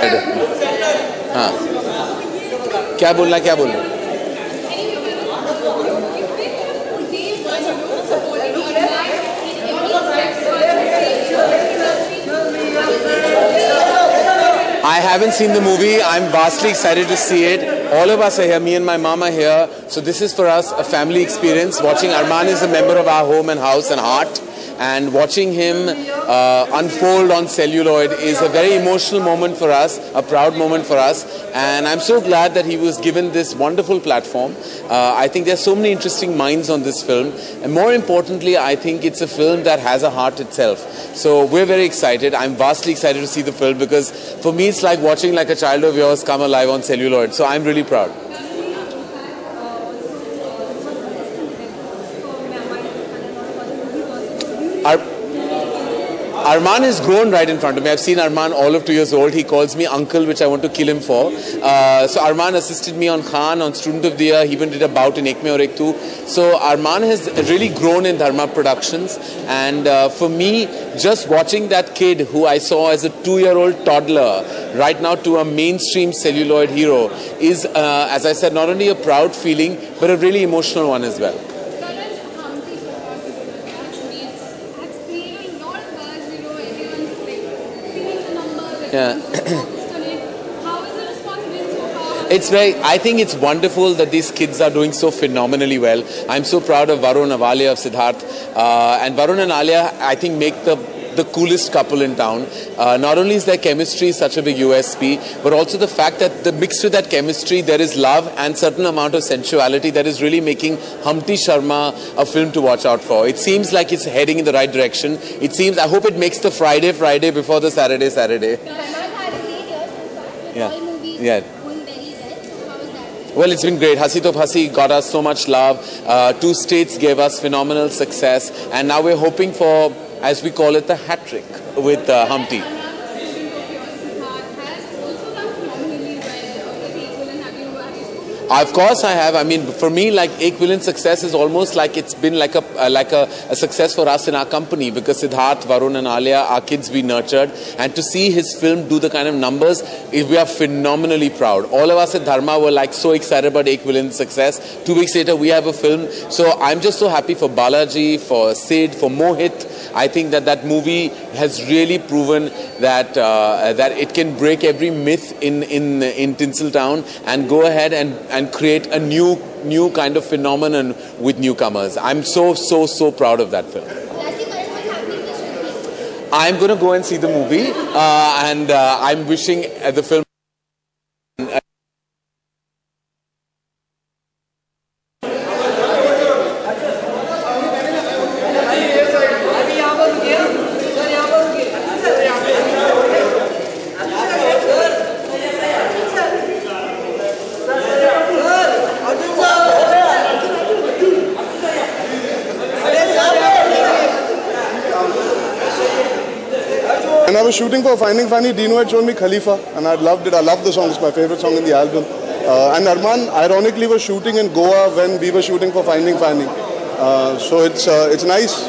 हाँ, क्या बोलना क्या बोलना? I haven't seen the movie. I'm vastly excited to see it. All of us are here. Me and my mom are here. So this is for us a family experience. Watching Arman is a member of our home and house and heart. And watching him unfold on celluloid is a very emotional moment for us, a proud moment for us. And I'm so glad that he was given this wonderful platform. I think there's so many interesting minds on this film. And more importantly, I think it's a film that has a heart itself. So we're very excited. I'm vastly excited to see the film because for me it's like watching like a child of yours come alive on celluloid. So I'm really proud. Arman has grown right in front of me. I've seen Arman all of 2 years old. He calls me uncle, which I want to kill him for. So Arman assisted me on Khan, on Student of the Year. He even did a bout in Ek Mein Aur Ek Tu. So Arman has really grown in Dharma Productions. And for me, just watching that kid who I saw as a 2-year-old toddler right now to a mainstream celluloid hero is, as I said, not only a proud feeling, but a really emotional one as well. Yeah. It's very, I think it's wonderful that these kids are doing so phenomenally well. I'm so proud of Varun and Alia of Siddharth. And Varun and Alia, I think, make the coolest couple in town. Not only is their chemistry such a big USP, but also the fact that mixed with that chemistry, there is love and certain amount of sensuality that is really making Humpty Sharma a film to watch out for. It seems like it's heading in the right direction. It seems, I hope it makes the Friday before the Saturday. Yeah. Yeah. Well, it's been great. Hasi To Phasi got us so much love. 2 states gave us phenomenal success. And now we're hoping for, as we call it, the hat trick with Humpty. Of course I have. I mean, for me, like Ek Villain success is almost like it's been like a success for us in our company because Siddharth, Varun and Alia, our kids we nurtured, and to see his film do the kind of numbers, we are phenomenally proud. All of us at Dharma were like so excited about Ek Villain's success. 2 weeks later, we have a film. So I'm just so happy for Balaji, for Sid, for Mohit. I think that movie has really proven that that it can break every myth in Tinseltown and go ahead and create a new kind of phenomenon with newcomers. I'm so proud of that film. I'm going to go and see the movie and I'm wishing the film. When I was shooting for Finding Fanny, Dino had shown me Khalifa and I loved it. I loved the song. It's my favorite song in the album. And Arman ironically was shooting in Goa when we were shooting for Finding Fanny. So it's nice.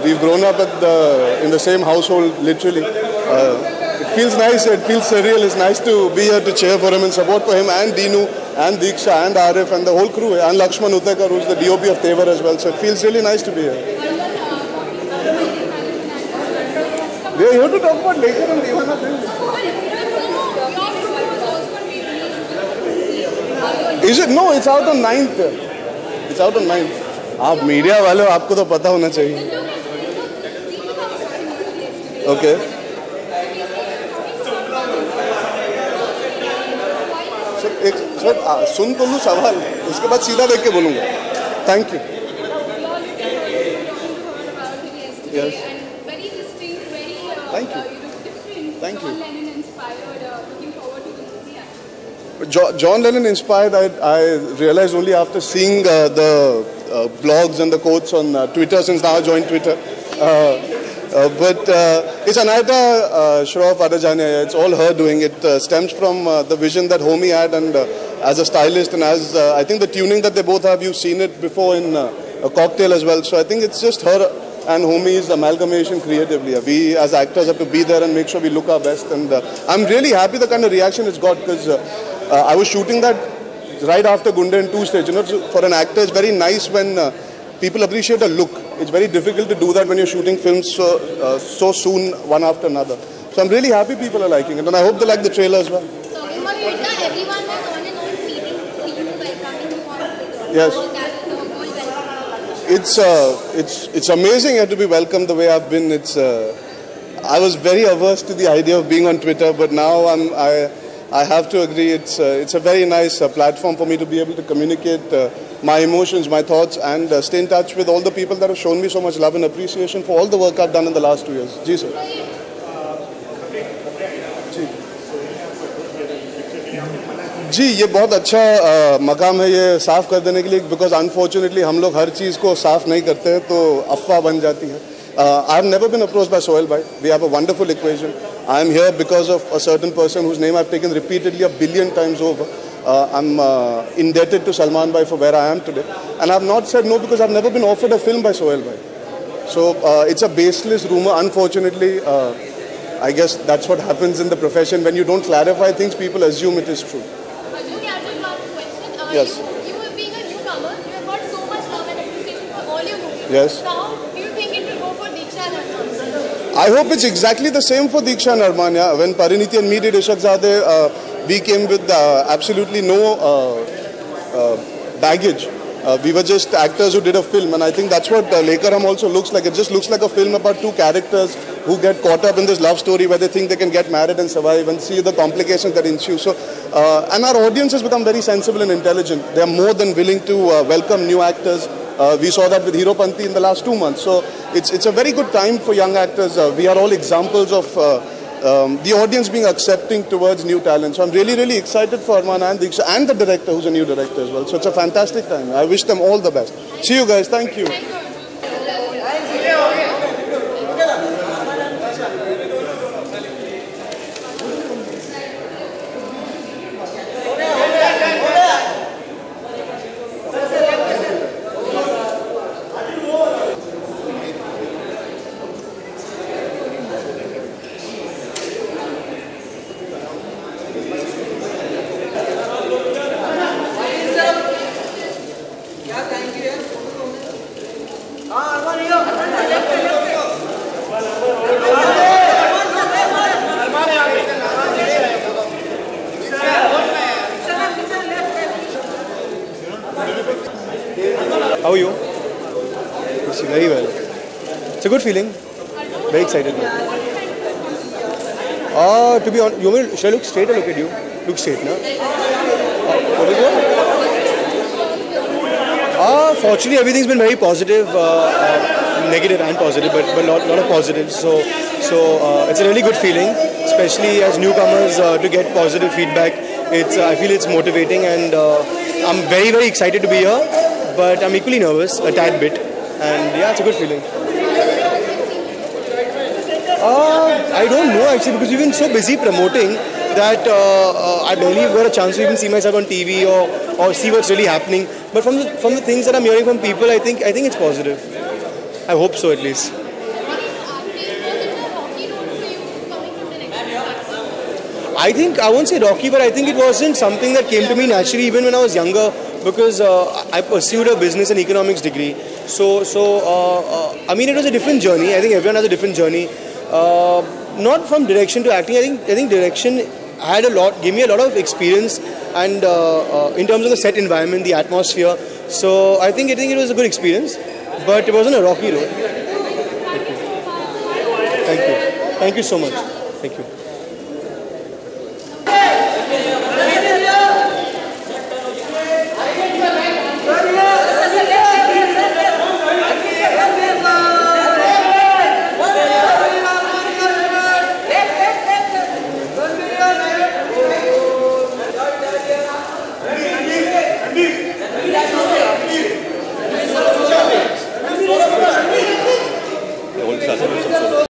We've grown up in the same household, literally. It feels nice. It feels surreal. It's nice to be here to cheer for him and support for him and Dinu and Diksha and Arif and the whole crew. And Lakshman Uttekar, who's the DOP of Tevar as well. So it feels really nice to be here. We are here to talk about later on Devana film. Is it? No, it's out on 9th. It's out on 9th. आप media वाले हो, आपको तो पता होना चाहिए. Okay. Sir सुन तो लूँ सवाल, उसके बाद सीधा देख के बोलूँगा. Thank you. Yes. Thank you. Thank you. John Lennon inspired, looking forward to the movie. John Lennon inspired, I realized only after seeing the blogs and the quotes on Twitter, since now I joined Twitter. But it's Anayata Shroff Adajania. It's all her doing. It stems from the vision that Homi had, and as a stylist and as I think the tuning that they both have, you've seen it before in a Cocktail as well. So I think it's just her and Homie's amalgamation creatively. We as actors have to be there and make sure we look our best. And I'm really happy the kind of reaction it's got, because I was shooting that right after Gundan 2 stage. You know, for an actor, it's very nice when people appreciate a look. It's very difficult to do that when you're shooting films so soon, one after another. So I'm really happy people are liking it, and I hope they like the trailer as well. Talking about Twitter, everyone was on and on feeling for you welcoming you on Twitter. Yes. So that is the whole welcome. It's amazing to be welcomed the way I've been. I was very averse to the idea of being on Twitter, but now I have to agree. It's a very nice platform for me to be able to communicate my emotions, my thoughts, and stay in touch with all the people that have shown me so much love and appreciation for all the work I've done in the last 2 years. Ji sir. जी ये बहुत अच्छा मकाम है ये साफ़ कर देने के लिए, बिकॉज अनफॉर्चुनेटली हम लोग हर चीज़ को साफ़ नहीं करते हैं तो अफवाह बन जाती है. I have never been approached by Sohail Bhai. We have a wonderful equation. I am here because of a certain person whose name I've taken repeatedly 1 billion times over. I'm indebted to Salman Bhai for where I am today. And I have not said no because I've never been offered a film by Sohail Bhai. So it's a baseless rumor. Unfortunately, I guess that's what happens in the profession. When you don't clarify things, people assume it is true. Yes. You being a newcomer, you have got so much love and appreciation for all your movies. Yes. Now, do you think it will go for Diksha and Arman? I hope it's exactly the same for Diksha and Arman. Yeah. When Pariniti and me did Ishaqzadeh, we came with absolutely no baggage. We were just actors who did a film, and I think that's what Lekar Hum also looks like. It just looks like a film about two characters who get caught up in this love story where they think they can get married and survive and see the complications that ensue. So, and our audience has become very sensible and intelligent. They are more than willing to welcome new actors. We saw that with Hero Panti in the last 2 months. So it's a very good time for young actors. We are all examples of the audience being accepting towards new talent. So I'm really, really excited for Arman and Diksha and the director who's a new director as well. So it's a fantastic time. I wish them all the best. See you guys. Thank you. How are you? It's very well. It's a good feeling. Very excited. To be honest, should I look straight or look at you? Look straight, no? What is it? Fortunately, everything's been very positive, negative and positive, but a lot of positives. So it's a really good feeling, especially as newcomers to get positive feedback. I feel it's motivating, and I'm very, very excited to be here. But I'm equally nervous, a tad bit, and yeah, it's a good feeling. I don't know actually, because we've been so busy promoting that I barely got a chance to even see myself on TV or see what's really happening. But from the things that I'm hearing from people, I think it's positive. I hope so, at least. I won't say rocky, but I think it wasn't something that came to me naturally even when I was younger, because I pursued a business and economics degree. So I mean, it was a different journey. I think everyone has a different journey. Not from direction to acting. I think direction gave me a lot of experience, and in terms of the set environment, the atmosphere. So I think it was a good experience, but it wasn't a rocky road. Thank you so much. Thank you.